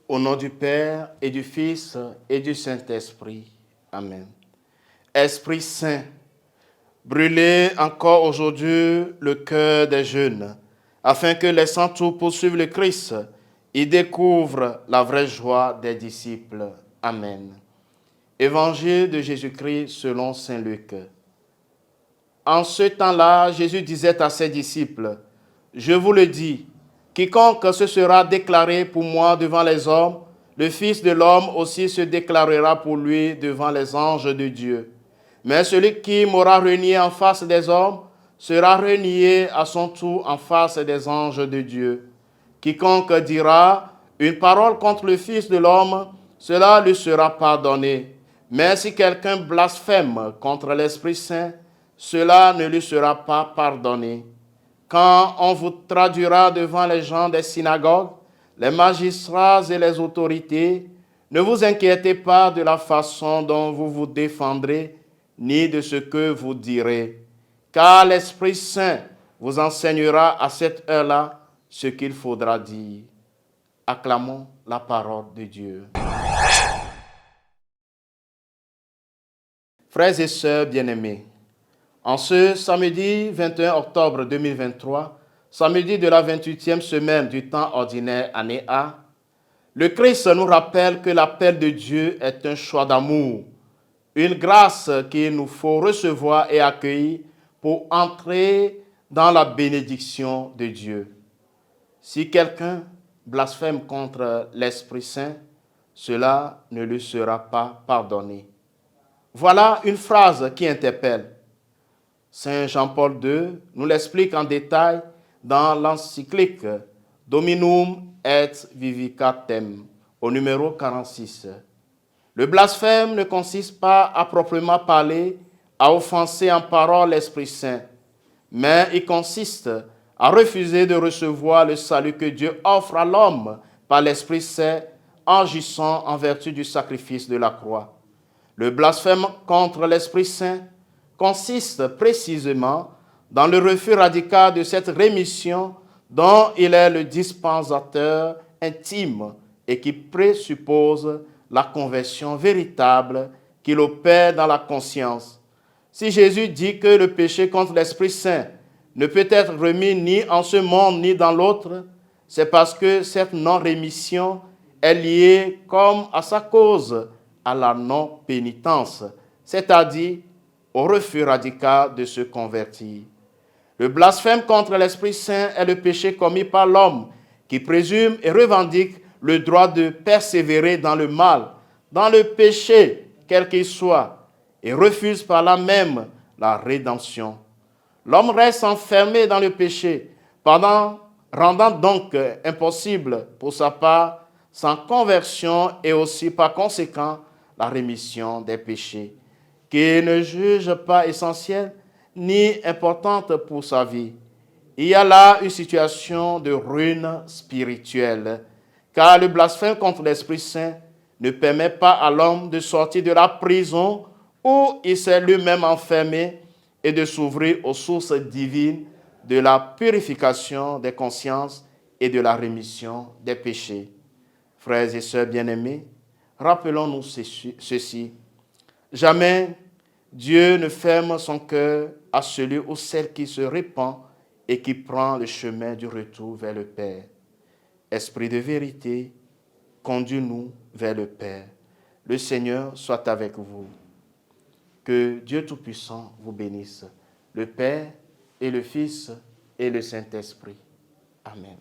Au nom du Père et du Fils et du Saint-Esprit. Amen. Esprit Saint, brûlez encore aujourd'hui le cœur des jeunes, afin que, laissant tout poursuivre le Christ, ils découvrent la vraie joie des disciples. Amen. Évangile de Jésus-Christ selon saint Luc. En ce temps-là, Jésus disait à ses disciples, « Je vous le dis, quiconque se sera déclaré pour moi devant les hommes, le Fils de l'homme aussi se déclarera pour lui devant les anges de Dieu. Mais celui qui m'aura renié en face des hommes sera renié à son tour en face des anges de Dieu. Quiconque dira une parole contre le Fils de l'homme, cela lui sera pardonné. Mais si quelqu'un blasphème contre l'Esprit Saint, cela ne lui sera pas pardonné. Quand on vous traduira devant les gens des synagogues, les magistrats et les autorités, ne vous inquiétez pas de la façon dont vous vous défendrez, ni de ce que vous direz, car l'Esprit Saint vous enseignera à cette heure-là ce qu'il faudra dire. Acclamons la parole de Dieu. Frères et sœurs bien-aimés, en ce samedi 21 octobre 2023, samedi de la 28e semaine du temps ordinaire année A, le Christ nous rappelle que l'appel de Dieu est un choix d'amour, une grâce qu'il nous faut recevoir et accueillir pour entrer dans la bénédiction de Dieu. Si quelqu'un blasphème contre l'Esprit Saint, cela ne lui sera pas pardonné. Voilà une phrase qui interpelle. Saint Jean-Paul II nous l'explique en détail dans l'encyclique Dominum et Vivificatem, au numéro 46. Le blasphème ne consiste pas à proprement parler, à offenser en parole l'Esprit Saint, mais il consiste à refuser de recevoir le salut que Dieu offre à l'homme par l'Esprit Saint en agissant en vertu du sacrifice de la croix. Le blasphème contre l'Esprit Saint consiste précisément dans le refus radical de cette rémission dont il est le dispensateur intime et qui présuppose la conversion véritable qu'il opère dans la conscience. Si Jésus dit que le péché contre l'Esprit Saint ne peut être remis ni en ce monde ni dans l'autre, c'est parce que cette non-rémission est liée comme à sa cause à la non-pénitence, c'est-à-dire au refus radical de se convertir. Le blasphème contre l'Esprit Saint est le péché commis par l'homme qui présume et revendique le droit de persévérer dans le mal, dans le péché, quel qu'il soit, et refuse par là même la rédemption. L'homme reste enfermé dans le péché, rendant donc impossible pour sa part sa conversion et aussi par conséquent la rémission des péchés, qu'il ne juge pas essentielle ni importante pour sa vie. Il y a là une situation de ruine spirituelle, car le blasphème contre l'Esprit Saint ne permet pas à l'homme de sortir de la prison où il s'est lui-même enfermé et de s'ouvrir aux sources divines de la purification des consciences et de la rémission des péchés. Frères et sœurs bien-aimés, rappelons-nous ceci. Jamais Dieu ne ferme son cœur à celui ou celle qui se répand et qui prend le chemin du retour vers le Père. Esprit de vérité, conduis-nous vers le Père. Le Seigneur soit avec vous. Que Dieu Tout-Puissant vous bénisse, le Père et le Fils et le Saint-Esprit. Amen.